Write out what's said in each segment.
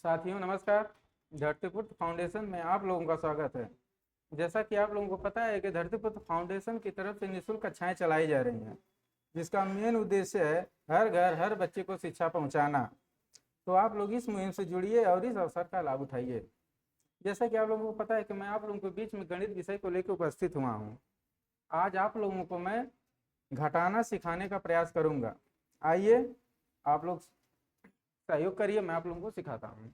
साथियों नमस्कार। धरतीपुत्र फाउंडेशन में आप लोगों का स्वागत है। जैसा कि आप लोगों को पता है कि धरतीपुत्र फाउंडेशन की तरफ से निःशुल्क कक्षाएं चलाई जा रही हैं, जिसका मेन उद्देश्य है हर घर हर बच्चे को शिक्षा पहुंचाना। तो आप लोग इस मुहिम से जुड़िए और इस अवसर का लाभ उठाइए। जैसा कि आप लोगों को पता है कि मैं आप लोगों के बीच में गणित विषय को लेकर उपस्थित हुआ हूँ। आज आप लोगों को मैं घटाना सिखाने का प्रयास करूँगा। आइए आप लोग सहयोग करिए, मैं आप लोगों को सिखाता हूँ।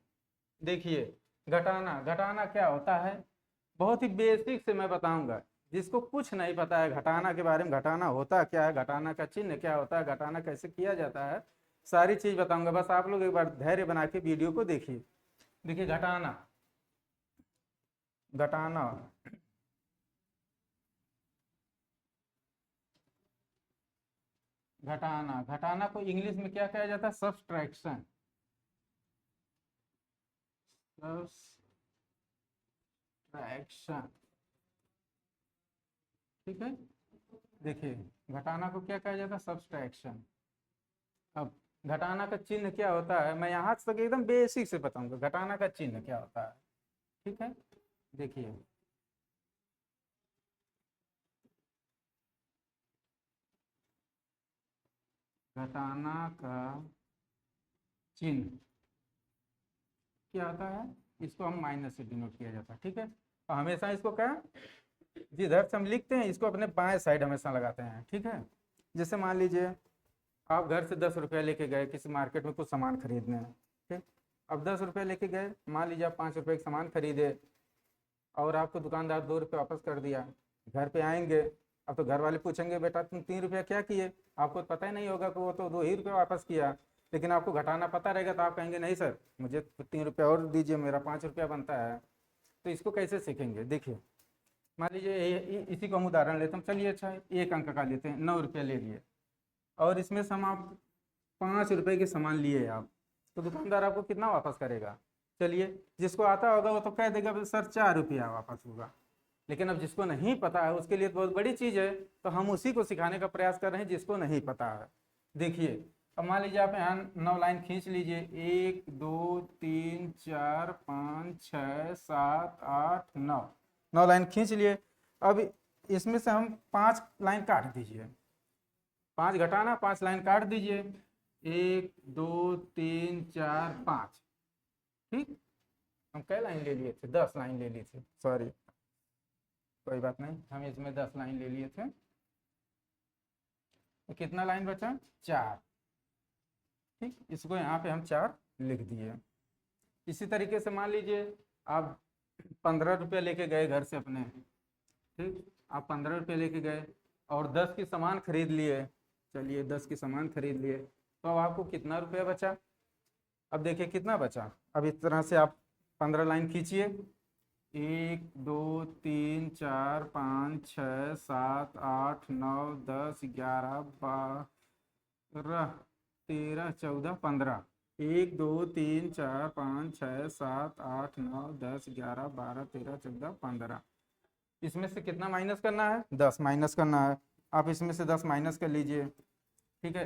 देखिए, घटाना घटाना क्या होता है, बहुत ही बेसिक से मैं बताऊंगा। जिसको कुछ नहीं पता है घटाना के बारे में, घटाना होता क्या है, घटाना का चिन्ह क्या होता है, घटाना कैसे किया जाता है, सारी चीज बताऊंगा। बस आप लोग एक बार धैर्य बना के वीडियो को देखिए। देखिए, घटाना घटाना घटाना घटाना को इंग्लिश में क्या कहा जाता है? सब्सट्रैक्शन। सब्सट्रैक्शन, ठीक है। देखिए, घटाना को क्या कहा जाता है? सब्सट्रैक्शन। अब घटाना का चिन्ह क्या होता है, मैं यहाँ तक एकदम बेसिक से बताऊंगा घटाना का चिन्ह क्या होता है, ठीक है। देखिए, घटाना का चिन्ह क्या होता है, इसको हम माइनस से डिनोट किया जाता है, ठीक है। और हमेशा इसको क्या, जिधर से हम लिखते हैं इसको अपने बाएं साइड हमेशा लगाते हैं, ठीक है। जैसे मान लीजिए आप घर से 10 रुपया लेके गए किसी मार्केट में कुछ सामान खरीदने हैं, ठीक। अब 10 रुपया लेके गए, मान लीजिए आप 5 रुपये का सामान खरीदे और आपको दुकानदार 2 रुपये वापस कर दिया। घर पे आएंगे, अब तो घर वाले पूछेंगे बेटा तुम 3 रुपया क्या किए, आपको पता ही नहीं होगा कि वो तो 2 ही रुपये वापस किया। लेकिन आपको घटाना पता रहेगा तो आप कहेंगे नहीं सर मुझे 3 रुपया और दीजिए, मेरा 5 रुपया बनता है। तो इसको कैसे सीखेंगे? देखिए, मान लीजिए इसी को हम उदाहरण लेते हैं। चलिए अच्छा, एक अंक का लेते हैं, 9 रुपया ले लिए और इसमें से हम आप 5 रुपये के सामान लिए आप, तो दुकानदार आपको कितना वापस करेगा? चलिए, जिसको आता होगा वो तो कह देगा सर 4 रुपया वापस होगा। लेकिन अब जिसको नहीं पता है उसके लिए तो बहुत बड़ी चीज़ है, तो हम उसी को सिखाने का प्रयास कर रहे हैं जिसको नहीं पता है। देखिए, अब मान लीजिए आप यहाँ 9 लाइन खींच लीजिए, 1 2 3 4 5 6 7 8 9, 9 लाइन खींच लिए। अब इसमें से हम 5 लाइन काट दीजिए, 5 घटाना, 5 लाइन काट दीजिए, 1 2 3 4 5, ठीक। हम कै लाइन ले लिए थे? 10 लाइन ले लिए थे, सॉरी कोई बात नहीं, हम इसमें 10 लाइन ले लिए थे। तो कितना लाइन बचा? 4, ठीक। इसको यहाँ पे हम 4 लिख दिए। इसी तरीके से मान लीजिए आप 15 रुपया लेके गए घर से अपने, ठीक। आप 15 रुपये लेके गए और 10 की सामान खरीद लिए। चलिए 10 की सामान खरीद लिए, तो अब आपको कितना रुपया बचा? अब देखिए कितना बचा। अब इस तरह से आप 15 लाइन खींचिए, 1 2 3 4 5 6 7 8 9 10 11 12 13 14 15, 1 2 3 4 5 6 7 8 9 10 11 12 13 14 15। इसमें से कितना माइनस करना है? 10 माइनस करना है। आप इसमें से 10 माइनस कर लीजिए, ठीक है।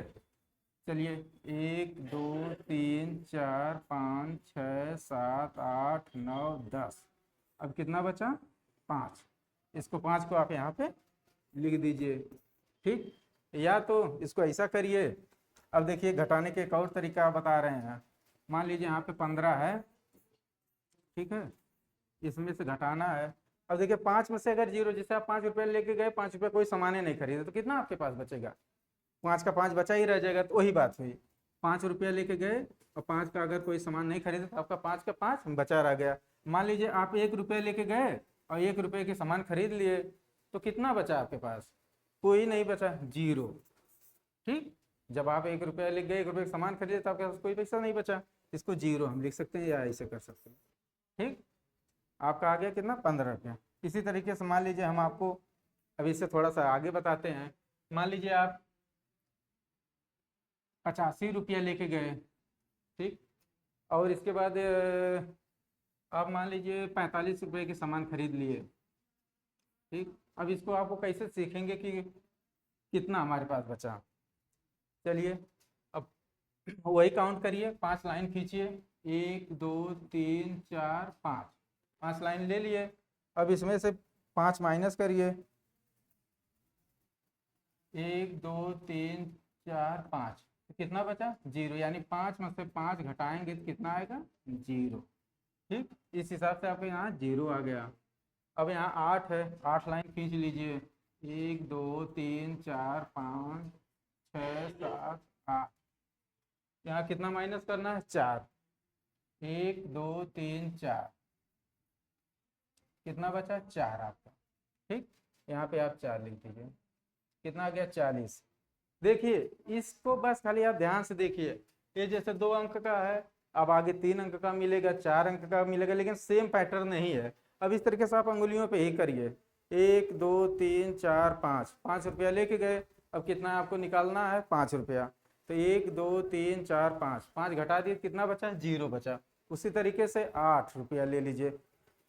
चलिए, 1 2 3 4 5 6 7 8 9 10, अब कितना बचा? 5। इसको 5 को आप यहाँ पे लिख दीजिए, ठीक। या तो इसको ऐसा करिए। अब देखिए, घटाने के एक और तरीका बता रहे हैं। मान लीजिए यहाँ पे 15 है, ठीक है, इसमें से घटाना है। अब देखिए 5 में से अगर 0, जैसे आप 5 रुपये लेके गए, 5 रुपये कोई सामान नहीं खरीदे, तो कितना आपके पास बचेगा? 5 का 5 बचा ही रह जाएगा। तो वही बात हुई, 5 रुपया लेके गए और 5 का अगर कोई सामान नहीं खरीदे तो आपका 5 का 5 बचा रह गया। मान लीजिए आप 1 रुपया लेके गए और 1 रुपये के सामान खरीद लिए, तो कितना बचा आपके पास? कोई नहीं बचा, 0, ठीक। जब आप 1 रुपया लेके गए, 1 रुपये का सामान खरीदे तो आपके पास कोई पैसा नहीं बचा। इसको 0 हम लिख सकते हैं या ऐसे कर सकते हैं, ठीक। आपका आ गया कितना? 15 रुपया। इसी तरीके से मान लीजिए हम आपको अभी इससे थोड़ा सा आगे बताते हैं। मान लीजिए आप 85 रुपया लेके गए, ठीक। और इसके बाद आप मान लीजिए 45 रुपये के सामान खरीद लिए, ठीक। अब इसको आपको कैसे सीखेंगे कि कितना हमारे पास बचा? चलिए अब वही काउंट करिए, 5 लाइन खींचिए, 1 2 3 4 5, 5 लाइन ले लिए। अब इसमें से 5 माइनस करिए, 1 2 3 4 5, तो कितना बचा 0, यानी 5 में से 5 घटाएंगे तो कितना आएगा 0। ठीक, इस हिसाब से आपके यहाँ 0 आ गया। अब यहाँ 8 है, 8 लाइन खींच लीजिए, 1 2 3 4 5 6 7 8, यहाँ कितना माइनस करना है 4, 1 2 3 4, कितना बचा 4 आपका। ठीक, यहाँ पे आप 4 लिख दीजिए, कितना आ गया 40। देखिए इसको बस खाली आप ध्यान से देखिए, ये जैसे 2 अंक का है, अब आगे 3 अंक का मिलेगा, 4 अंक का मिलेगा, लेकिन सेम पैटर्न नहीं है। अब इस तरीके से आप अंगुलियों पे ही करिए, 1 2 3 4 5, 5 रुपया लेके गए। अब कितना आपको निकालना है 5 रुपया, तो 1 2 3 4 5, 5 घटा दिए कितना बचा 0 बचा। उसी तरीके से 8 रुपया ले लीजिए,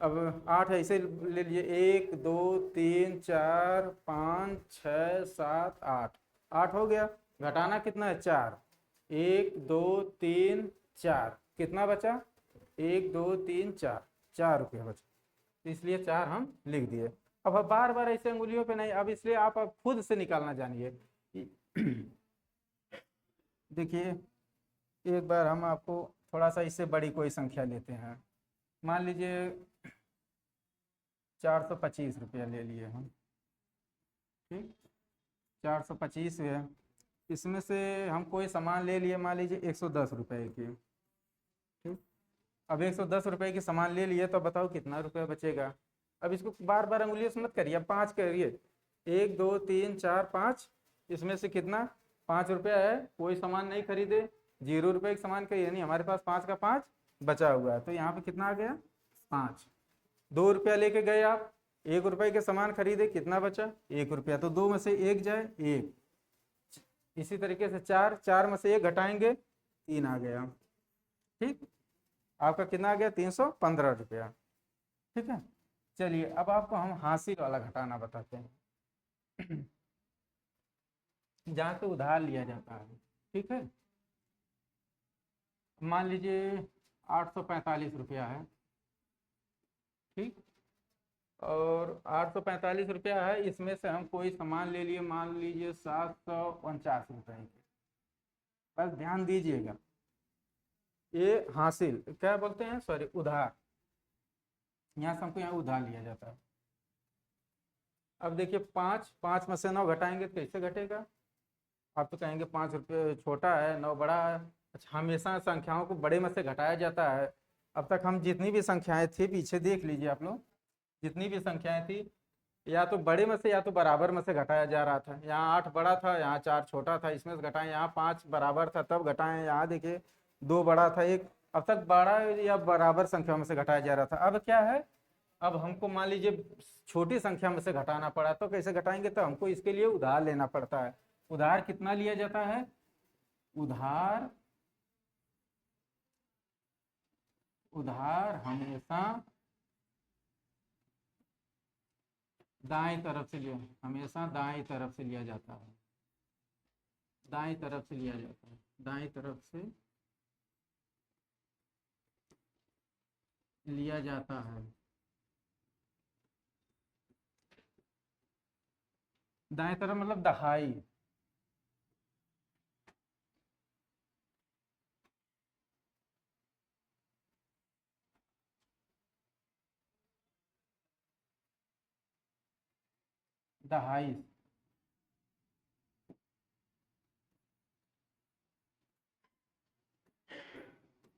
अब 8 ऐसे ले लीजिए, 1 2 3 4 5 6 7 8, 8 हो गया। घटाना कितना है 4, 1 2 3 4, कितना बचा 1 2 3 4, 4 रुपया बचा, इसलिए 4 हम लिख दिए। अब बार बार ऐसे अंगुलियों पे नहीं, अब इसलिए आप अब खुद से निकालना जानिए। देखिए एक बार हम आपको थोड़ा सा इससे बड़ी कोई संख्या लेते हैं, मान लीजिए 425 रुपया ले लिए हम। ठीक, 425 है, इसमें से हम कोई सामान ले लिए, मान लीजिए 110 रुपये की। ठीक, अब 110 रुपये की सामान ले लिए, तो बताओ कितना रुपया बचेगा। अब इसको बार बार अंगुलियों से मत करिए, अब 5 करिए, 1 2 3 4 5, इसमें से कितना 5 रुपया है, कोई सामान नहीं खरीदे, 0 रुपये का सामान खरीदे नहीं, हमारे पास 5 का 5 बचा हुआ है, तो यहाँ पे कितना आ गया 5। 2 रुपया लेके गए आप, 1 रुपये के सामान खरीदे, कितना बचा 1 रुपया, तो 2 में से 1 जाए 1। इसी तरीके से 4, 4 में से 1 घटाएंगे 3 आ गया। ठीक, आपका कितना आ गया 315 रुपया। ठीक है, चलिए अब आपको हम हासिल वाला घटाना बताते हैं, जहाँ से उधार लिया जाता है। ठीक है, मान लीजिए 845 रुपया है। ठीक, और 845 रुपया है, इसमें से हम कोई सामान ले लिए, मान लीजिए 749 रुपये के। बस ध्यान दीजिएगा, ये हासिल क्या बोलते हैं, सॉरी उधार, यहाँ से हमको यहाँ उधार लिया जाता है। अब देखिए 5 में से 9 घटाएंगे तो कैसे घटेगा, आप तो कहेंगे 5 रुपये छोटा है 9 बड़ा है। अच्छा, हमेशा संख्याओं को बड़े में से घटाया जाता है। अब तक हम जितनी भी संख्याएं थी, पीछे देख लीजिए आप लोग, जितनी भी संख्याएं थी, या तो बड़े में से या तो बराबर में से घटाया जा रहा था। यहाँ 8 बड़ा था, यहाँ 4 छोटा था, इसमें से घटाएं, यहाँ 5 बराबर था तब घटाएं, यहाँ देखिए 2 बड़ा था 1, अब तक बड़ा या बराबर संख्या में से घटाया जा रहा था। अब क्या है, अब हमको मान लीजिए छोटी संख्या में से घटाना पड़ा, तो कैसे घटाएंगे, तो हमको इसके लिए उधार लेना पड़ता है। उधार कितना लिया जाता है, उधार हमेशा दाएं तरफ से लिया, हमेशा दाएं तरफ से लिया जाता है, दाएं तरफ से लिया जाता है, दाएं तरफ से लिया जाता है। दाएं तरफ मतलब दहाई, दहाई,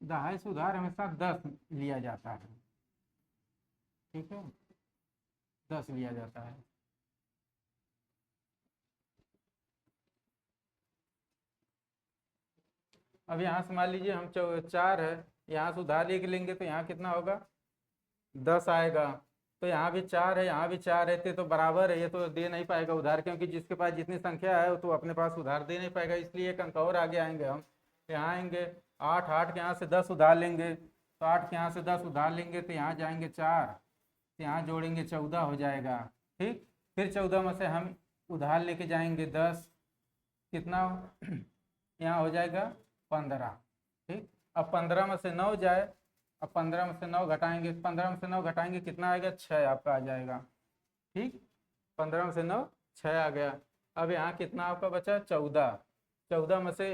दहाई से उधार हमेशा 10 लिया जाता है। ठीक है, 10 लिया जाता है। अब यहाँ से मान लीजिए हम 4 है, यहाँ से उधार लेके लेंगे तो यहाँ कितना होगा 10 आएगा, तो यहाँ भी 4 है, यहाँ भी 4 रहते तो बराबर है, ये तो दे नहीं पाएगा उधार, क्योंकि जिसके पास जितनी संख्या है वो तो अपने पास उधार दे नहीं पाएगा, इसलिए एक अंक और आगे आएंगे हम, यहाँ आएंगे 8, 8 के यहाँ से 10 उधार लेंगे, तो 8 के यहाँ से 10 उधार लेंगे तो यहाँ जाएंगे 4, तो यहाँ जोड़ेंगे 14 हो जाएगा। ठीक, फिर 14 में से हम उधार लेके जाएंगे 10, कितना यहाँ हो जाएगा 15। ठीक, अब 15 में से 9 जाए, अब 15 में से 9 घटाएंगे, 15 में से 9 घटाएंगे कितना आएगा, 6 आपका आ जाएगा। ठीक, 15 में से 9 6 आ गया। अब यहाँ कितना आपका बचा, 14। 14 में से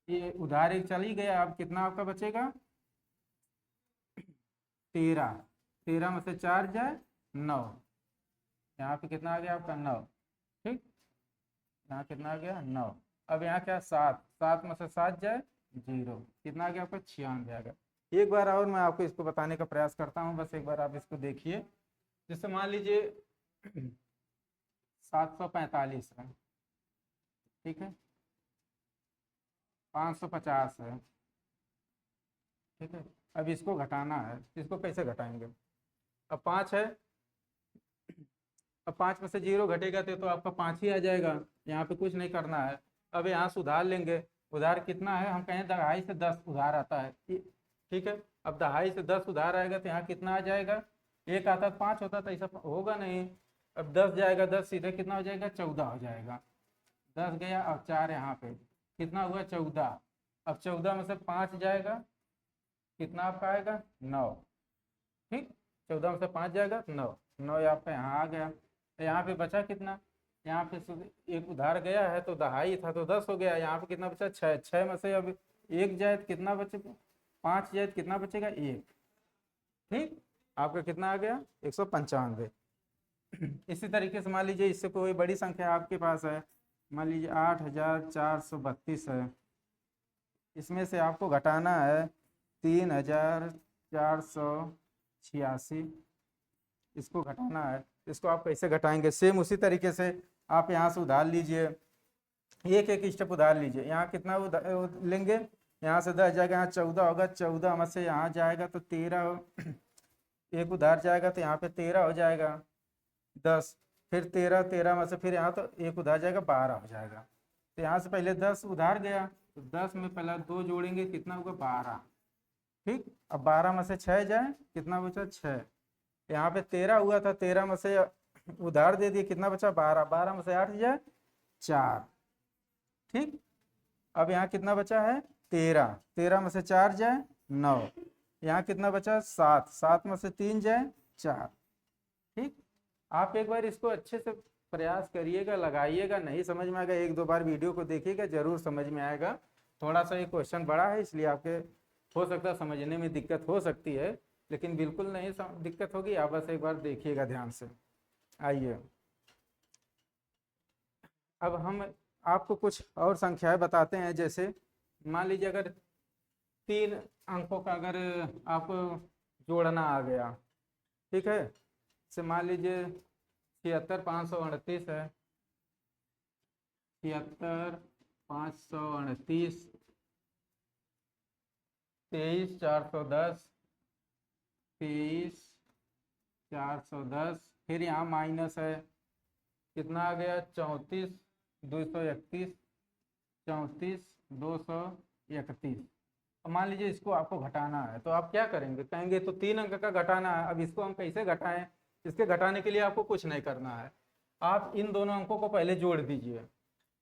ये उधार एक चली गया, अब कितना आपका बचेगा, 13। 13 में से 4 जाए 9, यहाँ पे कितना आ गया आपका 9। ठीक, यहाँ कितना आ गया 9। अब यहाँ क्या 7, 7 में से 7 जाए 0, कितना आ गया आपका 96 आ गया। एक बार और मैं आपको इसको बताने का प्रयास करता हूँ, बस एक बार आप इसको देखिए। जैसे मान लीजिए 745 है, ठीक है, 550 है, ठीक है। अब इसको घटाना है, इसको कैसे घटाएंगे, अब 5 है, अब 5 में से 0 घटेगा तो आपका 5 ही आ जाएगा, यहाँ पे कुछ नहीं करना है। अब यहाँ से उधार लेंगे, उधार कितना है, हम कहें 2.5 से 10 उधार आता है, ठीक है। अब 2.5 से 10 उधार आएगा तो यहाँ कितना आ जाएगा, एक आता 5 होता तो ऐसा होगा नहीं। अब 10 जाएगा, 10 सीधे कितना हो जाएगा, 14 हो जाएगा। 10 गया, अब 4 यहाँ पे कितना हुआ, 14। अब 14 में से 5 जाएगा, कितना आपका आएगा, 9। ठीक, 14 में से 5 जाएगा 9, 9 आपका यहाँ आ गया। तो यहाँ पे बचा कितना, यहाँ पे एक उधार गया है तो 2.5 था तो 10 हो गया, यहाँ पे कितना बचा, 6। 6 में से अब 1 जाए तो कितना बचेगा, 5 जाए तो कितना बचेगा, 1। ठीक, आपका कितना आ गया, 195। इसी तरीके से मान लीजिए इससे कोई बड़ी संख्या आपके पास है, मान लीजिए 8432 है, इसमें से आपको घटाना है 3486, इसको घटाना है। इसको आप कैसे घटाएंगे, सेम उसी तरीके से आप यहाँ से उधार लीजिए, एक एक स्टेप उधार लीजिए। यहाँ कितना लेंगे, यहाँ से 10 जाएगा, यहाँ 14 होगा, 14 में से यहाँ जाएगा तो 13, एक उधार जाएगा तो यहाँ पे 13 हो जाएगा, 10, फिर 13, 13 में से फिर यहाँ तो एक उधार जाएगा, 12 हो जाएगा। तो यहाँ से पहले 10 उधार गया तो 10 में पहला 2 जोड़ेंगे, कितना होगा, 12। ठीक, अब 12 में से 6 जाए, कितना बचा, 6। यहाँ पे 13 हुआ था, 13 में से उधार दे दिए, कितना बचा, 12। 12 में से 8 जाए 4। ठीक, अब यहाँ कितना बचा है, 13। 13 में से 4 जाए 9, यहाँ कितना बचा, 7। 7 में से 3 जाए 4। ठीक, आप एक बार इसको अच्छे से प्रयास करिएगा, लगाइएगा, नहीं समझ में आएगा 1-2 बार वीडियो को देखिएगा, जरूर समझ में आएगा। थोड़ा सा ये क्वेश्चन बड़ा है, इसलिए आपके हो सकता है समझने में दिक्कत हो सकती है, लेकिन बिल्कुल नहीं दिक्कत होगी, आप बस एक बार देखिएगा ध्यान से। आइए अब हम आपको कुछ और संख्याएं बताते हैं। जैसे मान लीजिए अगर 3 अंकों का अगर आपको जोड़ना आ गया, ठीक है, से मान लीजिए 76538 है, 76538, 23410, 23410, फिर यहाँ माइनस है, कितना आ गया, 34231, 34231। अब मान लीजिए इसको आपको घटाना है, तो आप क्या करेंगे, कहेंगे तो 3 अंक का घटाना है, अब इसको हम कैसे घटाएं। इसके घटाने के लिए आपको कुछ नहीं करना है, आप इन दोनों अंकों को पहले जोड़ दीजिए,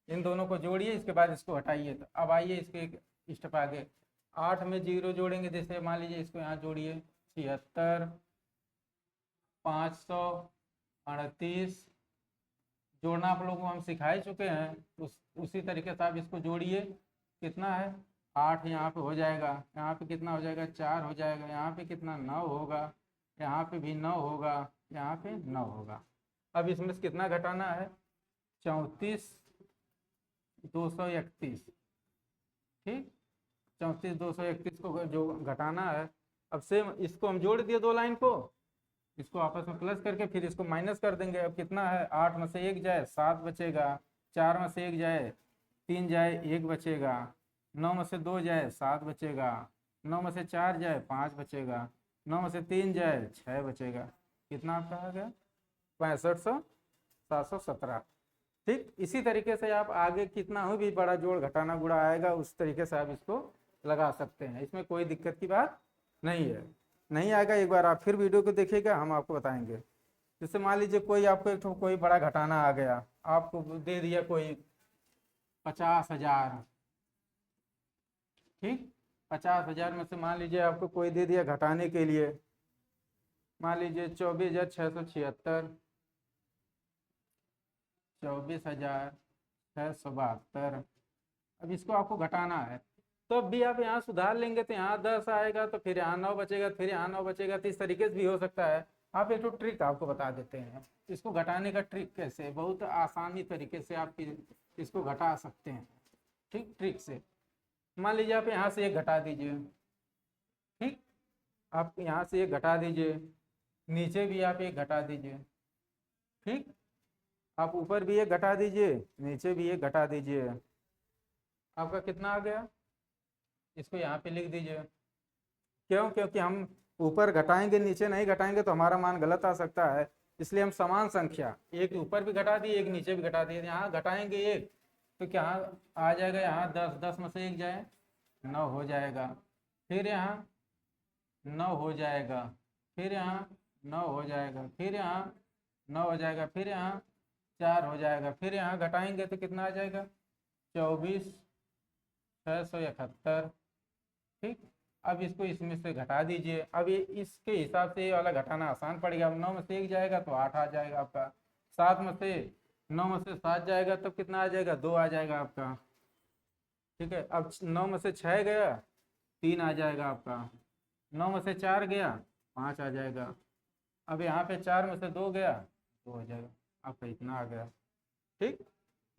इन दोनों को जोड़िए, इसके बाद इसको हटाइए। तो अब आइए इसके एक स्टेप आगे, 8 में 0 जोड़ेंगे, जैसे मान लीजिए इसको यहाँ जोड़िए, 76538 जोड़ना आप लोगों को हम सिखाए चुके हैं, उसी तरीके से आप इसको जोड़िए। कितना है, 8 यहाँ पे हो जाएगा, यहाँ पे कितना हो जाएगा, 4 हो जाएगा, यहाँ पे कितना 9 होगा, यहाँ पे भी 9 होगा, यहाँ पे 9 होगा। अब इसमें से कितना घटाना है, 34231। ठीक, 34231 को जो घटाना है, अब सेम इसको हम जोड़ दिए 2 लाइन को, इसको आपस में प्लस करके फिर इसको माइनस कर देंगे। अब कितना है, 8 में से 1 जाए 7 बचेगा, 4 में से 1 जाए 3 जाए 1 बचेगा, 9 में से 2 जाए 7 बचेगा, 9 में से 4 जाए 5 बचेगा, 9 में से 3 जाए 6 बचेगा। कितना आपका आ गया, 65,717। ठीक, इसी तरीके से आप आगे कितना हो भी बड़ा जोड़ घटाना गुणा आएगा, उस तरीके से आप इसको लगा सकते हैं, इसमें कोई दिक्कत की बात नहीं है। नहीं आएगा एक बार आप फिर वीडियो को देखिएगा, हम आपको बताएंगे। जैसे मान लीजिए कोई आपको एक कोई बड़ा घटाना आ गया, आपको दे दिया कोई 50,000, ठीक, 50,000 में से मान लीजिए आपको कोई दे दिया घटाने के लिए, मान लीजिए 24,676, 24,672। अब इसको आपको घटाना है, तो अब भी आप यहाँ सुधार लेंगे तो यहाँ 10 आएगा, तो फिर यहाँ 9 बचेगा, फिर यहाँ 9 बचेगा। तो इस तरीके से भी हो सकता है। आप एक तो ट्रिक आपको बता देते हैं, इसको घटाने का ट्रिक कैसे, बहुत आसानी तरीके से आप इसको घटा सकते हैं। ठीक, ट्रिक से मान लीजिए आप यहाँ से एक घटा दीजिए, ठीक, आप यहाँ से एक घटा दीजिए, नीचे भी आप एक घटा दीजिए, ठीक, आप ऊपर भी एक घटा दीजिए, नीचे भी एक घटा दीजिए। आपका कितना आ गया, इसको यहाँ पे लिख दीजिए। क्यों? क्योंकि हम ऊपर घटाएंगे नीचे नहीं घटाएंगे तो हमारा मान गलत आ सकता है, इसलिए हम समान संख्या, एक ऊपर भी घटा दिए एक नीचे भी घटा दिए। यहाँ घटाएंगे एक तो क्या आ जाएगा, यहाँ 10, 10 में से एक जाए 9 हो जाएगा, फिर यहाँ 9 हो जाएगा, फिर यहाँ 9 हो जाएगा, फिर यहाँ 9 हो जाएगा, फिर यहाँ 4 हो जाएगा, फिर यहाँ घटाएंगे तो कितना आ जाएगा, 24,671। ठीक, अब इसको इसमें से घटा दीजिए। अब ये इसके हिसाब से ये वाला घटाना आसान पड़ेगा। अब 9 में से 1 जाएगा तो 8 आ जाएगा आपका, 7 में से 9 में से 7 जाएगा तब कितना आ जाएगा, 2 आ जाएगा आपका। ठीक है, अब 9 में से 6 गया 3 आ जाएगा आपका, 9 में से 4 गया 5 आ जाएगा। अब यहाँ पे 4 में से 2 गया 2 हो जाएगा, आपका इतना आ गया। ठीक,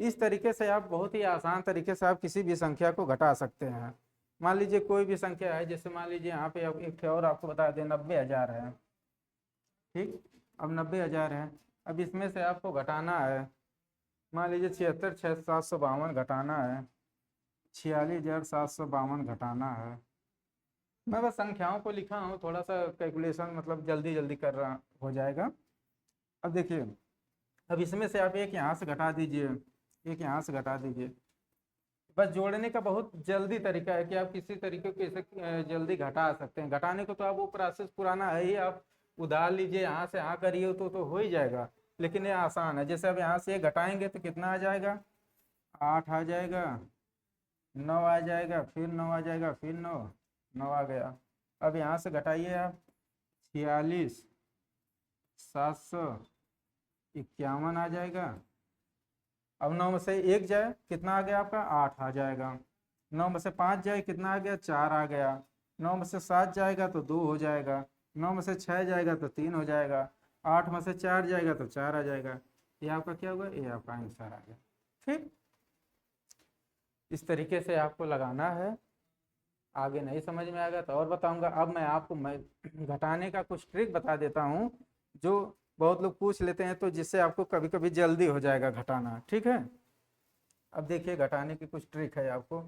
इस तरीके से आप बहुत ही आसान तरीके से आप किसी भी संख्या को घटा सकते हैं। मान लीजिए कोई भी संख्या है, जैसे मान लीजिए यहाँ पे एक और आपको बता दें 90,000 है। ठीक, अब 90,000 है, अब इसमें से आपको घटाना है, मान लीजिए 76,752 घटाना है, 46,752 घटाना है। मैं बस संख्याओं को लिखा हूँ, थोड़ा सा कैलकुलेशन मतलब जल्दी जल्दी कर रहा हो जाएगा। अब देखिए, अब इसमें से आप एक यहाँ से घटा दीजिए, एक यहाँ से घटा दीजिए। बस जोड़ने का बहुत जल्दी तरीका है कि आप किसी तरीके को कैसे जल्दी घटा सकते हैं। घटाने को तो आप वो प्रोसेस पुराना है ही, आप उधार लीजिए यहाँ से यहाँ करिए तो हो ही जाएगा, लेकिन ये आसान है। जैसे अब यहाँ से एक घटाएंगे तो कितना आ जाएगा, 8 आ जाएगा, 9 आ जाएगा, फिर 9 आ जाएगा, फिर 9 आ गया। अब यहाँ से घटाइए आप, 46,751 आ जाएगा। अब 9 में से 1 जाए कितना आ गया आपका, 8 आ जाएगा। 9 में से 5 जाए कितना आ गया, 4 आ गया। 9 में से 7 जाएगा तो 2 हो जाएगा। 9 में से 6 जाएगा तो 3 हो जाएगा। 8 में से 4 जाएगा तो 4 आ जाएगा। ये आपका क्या हुआ, ये आपका आंसर आ गया। ठीक, इस तरीके से आपको लगाना है। आगे नहीं समझ में आएगा तो और बताऊंगा। अब मैं आपको घटाने का कुछ ट्रिक बता देता हूँ, जो बहुत लोग पूछ लेते हैं, तो जिससे आपको कभी कभी जल्दी हो जाएगा घटाना। ठीक है, अब देखिए घटाने की कुछ ट्रिक है, आपको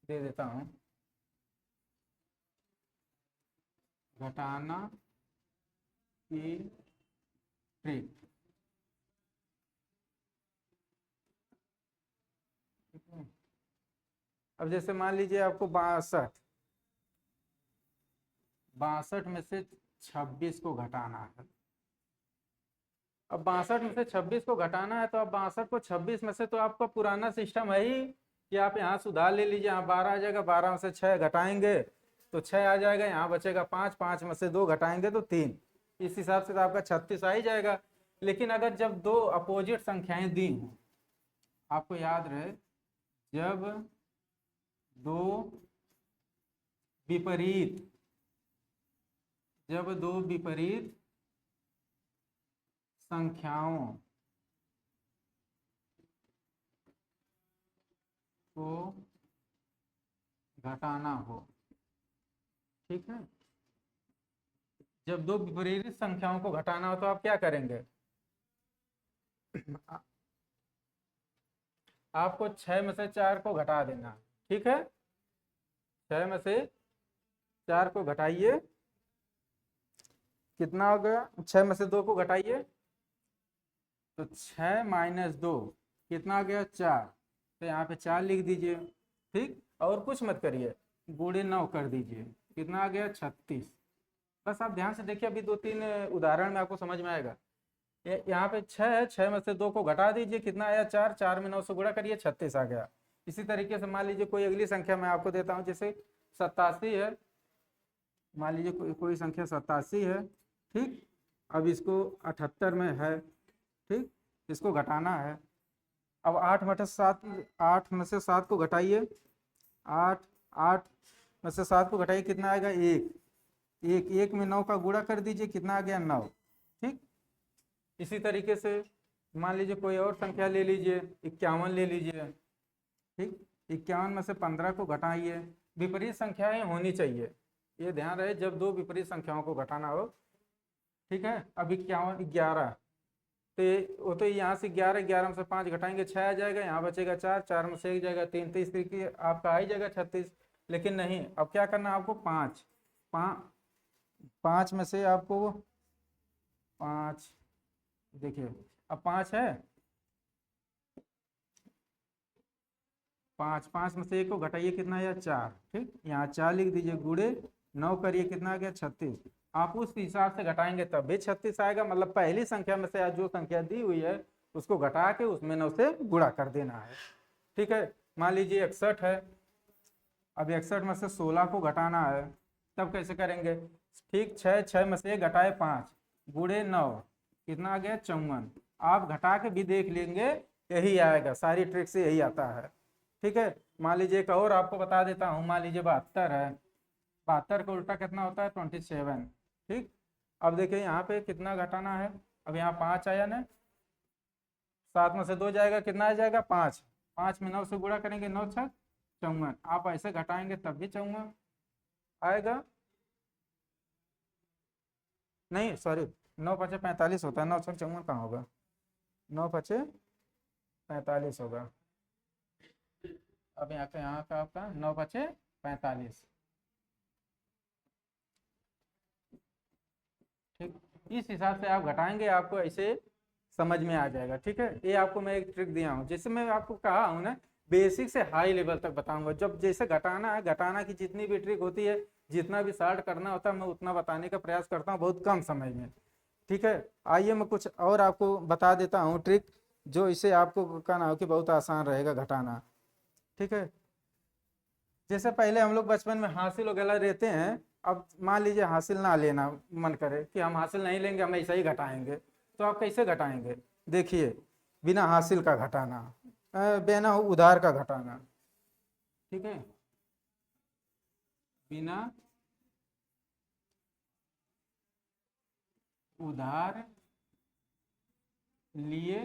दे देता हूँ। घटाना की ट्रिक, अब जैसे मान लीजिए आपको 62 में से 26 को घटाना है। अब 62 में से 26 को घटाना है, तो अब 62 को 26 में से, तो आपका पुराना सिस्टम है ही कि आप यहाँ सुधार ले लीजिए। यहाँ 12 आ जाएगा, 12 में से 6 घटाएंगे तो 6 आ जाएगा, यहाँ बचेगा 5, 5 में से 2 घटाएंगे तो 3। इस हिसाब से तो आपका 36 आ ही जाएगा। लेकिन अगर जब दो अपोजिट संख्याएं दी हों, आपको याद रहे, जब दो विपरीत संख्याओं को घटाना हो, ठीक है, जब दो विपरीत संख्याओं को घटाना हो तो आप क्या करेंगे, आपको 6 में से 4 को घटा देना। ठीक है, 6 में से 4 को घटाइए, कितना हो गया, 6 में से 2 को घटाइए तो 6 माइनस 2 कितना आ गया, 4। तो यहाँ पे 4 लिख दीजिए। ठीक, और कुछ मत करिए, गुणे 9 कर दीजिए, कितना आ गया, 36। बस आप ध्यान से देखिए, अभी 2-3 उदाहरण में आपको समझ में आएगा। यहाँ पे 6 है, 6 में से 2 को घटा दीजिए, कितना आया, 4 में 9 से गुणा करिए, 36 आ गया। इसी तरीके से मान लीजिए कोई अगली संख्या मैं आपको देता हूँ, जैसे 87 है, मान लीजिए कोई संख्या 87 है, ठीक। अब इसको 78 में है, ठीक, इसको घटाना है। अब 8 में से 7 को घटाइए, 8 8 में से 7 को घटाइए, कितना आएगा? 1 में 9 का गुणा कर दीजिए, कितना आ गया? 9, ठीक। इसी तरीके से मान लीजिए कोई और संख्या ले लीजिए, 51 ले लीजिए, ठीक। 51 में से 15 को घटाइए, विपरीत संख्याएं होनी चाहिए, ये ध्यान रहे जब दो विपरीत संख्याओं को घटाना हो, ठीक है। अब 51 11, तो वो तो यहाँ से 11 में से 5 घटाएंगे 6 आ जाएगा, यहाँ बचेगा 4, 4 में से 1 जाएगा 3, तो इस तरीके आपका आ ही जाएगा 36। लेकिन नहीं, अब क्या करना है आपको? 5 में से आपको 5, देखिए अब 5 है, 5 में से 1 को घटाइए, कितना है? 4, ठीक। यहाँ 4 लिख दीजिए, गुणे 9 करिए, कितना आ गया? 36। आप उस हिसाब से घटाएंगे तब भी 36 आएगा, मतलब पहली संख्या में से जो संख्या दी हुई है उसको घटा के उसमें 9 से गुणा कर देना है, ठीक है। मान लीजिए 61 है, अब 61 में से 16 को घटाना है, तब कैसे करेंगे? ठीक, 6 में से घटाए 5, गुणे 9, कितना आ गया? 54। आप घटा के भी देख लेंगे, यही आएगा, सारी ट्रिक से यही आता है, ठीक है। मान लीजिए एक और आपको बता देता हूँ, मान लीजिए 72 है, 72 का उल्टा कितना होता है? 27, ठीक। अब देखिए यहाँ पे कितना घटाना है, अब यहाँ 5 आया ना, 7 में से 2 जाएगा, कितना आ जाएगा? 5, 5 में 9 से गुणा करेंगे, 9 6 54। आप ऐसे घटाएंगे तब भी 54 आएगा, नहीं सॉरी, 9 5 45 होता है, 9 6 54 कहाँ होगा? 9 5 45 होगा। अब यहाँ का आपका 9 5 45, ठीक। इस हिसाब से आप घटाएंगे, आपको ऐसे समझ में आ जाएगा, ठीक है। ये आपको मैं एक ट्रिक दिया हूँ, जैसे मैं आपको कहा हूँ ना, बेसिक से हाई लेवल तक बताऊंगा। जब जैसे घटाना है, घटाना की जितनी भी ट्रिक होती है, जितना भी शार्ट करना होता है, मैं उतना बताने का प्रयास करता हूँ बहुत कम समय में, ठीक है। आइए मैं कुछ और आपको बता देता हूँ ट्रिक, जो इसे आपको कहना हो कि बहुत आसान रहेगा घटाना, ठीक है। जैसे पहले हम लोग बचपन में हासिल वगैरह लेते हैं, अब मान लीजिए हासिल ना लेना मन करे कि हम हासिल नहीं लेंगे, हम ऐसा ही घटाएंगे, तो आप कैसे घटाएंगे? देखिए, बिना हासिल का घटाना, बिना उधार का घटाना, ठीक है। बिना उधार लिए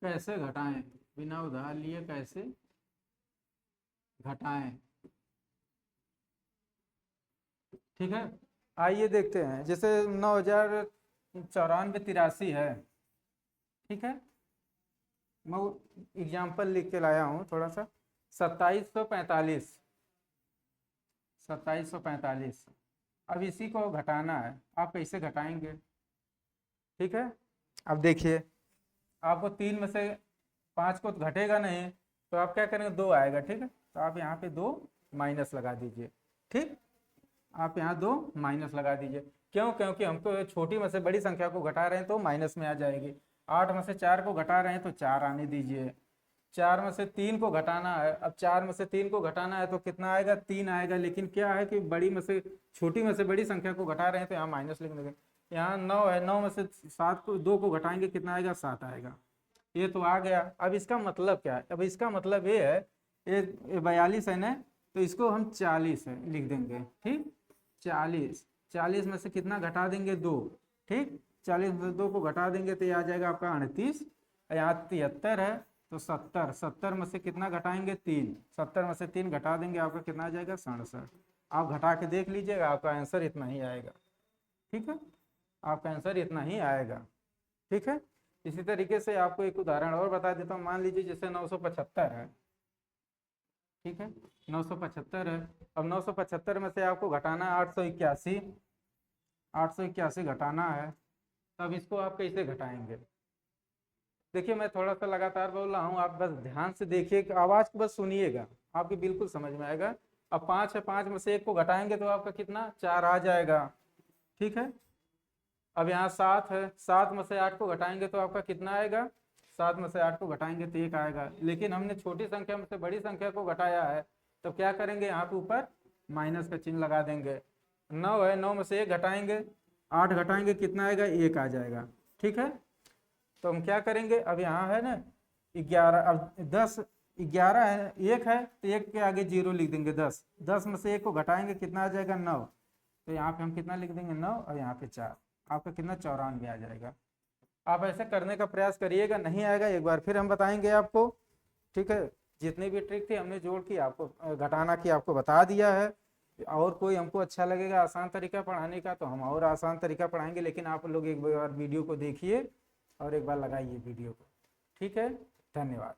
कैसे घटाएं? बिना उधार लिए कैसे घटाएं, ठीक है। आइए देखते हैं, जैसे 9094 है, ठीक है। मैं एग्जाम्पल लिख के लाया हूँ थोड़ा सा, 2745, 2745। अब इसी को घटाना है, आप कैसे घटाएंगे? ठीक है, अब देखिए, आपको 3 में से 5 को तो घटेगा नहीं, तो आप क्या करेंगे? 2 आएगा, ठीक है। तो आप यहाँ पे 2 माइनस लगा दीजिए, ठीक। आप यहाँ 2 माइनस लगा दीजिए, क्यों? क्योंकि हमको छोटी में से बड़ी संख्या को घटा रहे हैं तो माइनस में आ जाएगी। 8 में से 4 को घटा रहे हैं तो 4 आने दीजिए। 4 में से 3 को घटाना है, अब 4 में से 3 को घटाना है तो कितना आएगा? 3 आएगा। लेकिन क्या है कि बड़ी में से छोटी में से बड़ी संख्या को घटा रहे हैं तो यहाँ माइनस लिख देंगे। यहाँ 9 है, 9 में से 7 को 2 को घटाएंगे, कितना आएगा? 7 आएगा। ये तो आ गया। अब इसका मतलब क्या है? अब इसका मतलब ये है, ये 42 है ना, तो इसको हम 40 है लिख देंगे, ठीक। 40 में से कितना घटा देंगे? 2, ठीक। 40 में से 2 को घटा देंगे तो ये आ जाएगा आपका 38। यहाँ 73 है तो 70 में से कितना घटाएंगे? 3, 70 में से 3 घटा देंगे, आपका कितना आ जाएगा? 67। आप घटा के देख लीजिएगा, आपका आंसर इतना ही आएगा, ठीक है। आपका आंसर इतना ही आएगा, ठीक है। इसी तरीके से आपको एक उदाहरण और बता देता हूँ। मान लीजिए जैसे 975 है, ठीक है, 975 है। अब 975 में से आपको घटाना है 881, 881 घटाना है, तब इसको आप कैसे घटाएंगे? देखिए, मैं थोड़ा सा लगातार बोल रहा हूँ, आप बस ध्यान से देखिए, आवाज को बस सुनिएगा, आपके बिल्कुल समझ में आएगा। अब 5 है, 5 में से 1 को घटाएंगे तो आपका कितना? 4 आ जाएगा, ठीक है। अब यहाँ 7 है, 7 में से 8 को घटाएंगे तो आपका कितना आएगा? 7 में से 8 को घटाएंगे तो 1 आएगा। लेकिन हमने छोटी संख्या में से बड़ी संख्या को घटाया है, तो क्या करेंगे, यहाँ पे ऊपर माइनस का चिन्ह लगा देंगे। 9 है, 9 में से 1 घटाएंगे, 8 घटाएंगे कितना आएगा, 1 आ जाएगा। ठीक है, तो हम क्या करेंगे, अब यहाँ है ना 11, अब 10 11 है, 1 है तो 1 के आगे 0 लिख देंगे, 10 में से 1 को घटाएंगे कितना आ जाएगा, 9। तो यहाँ पे हम कितना लिख देंगे, 9, और यहाँ पे 4, आपका कितना 94 आ जाएगा। आप ऐसे करने का प्रयास करिएगा, नहीं आएगा एक बार फिर हम बताएंगे आपको। ठीक है, जितनी भी ट्रिक थी हमने जोड़ की आपको घटाना की आपको बता दिया है। और कोई हमको अच्छा लगेगा आसान तरीका पढ़ाने का तो हम और आसान तरीका पढ़ाएंगे, लेकिन आप लोग एक बार वीडियो को देखिए और एक बार लगाइए वीडियो को। ठीक है, धन्यवाद।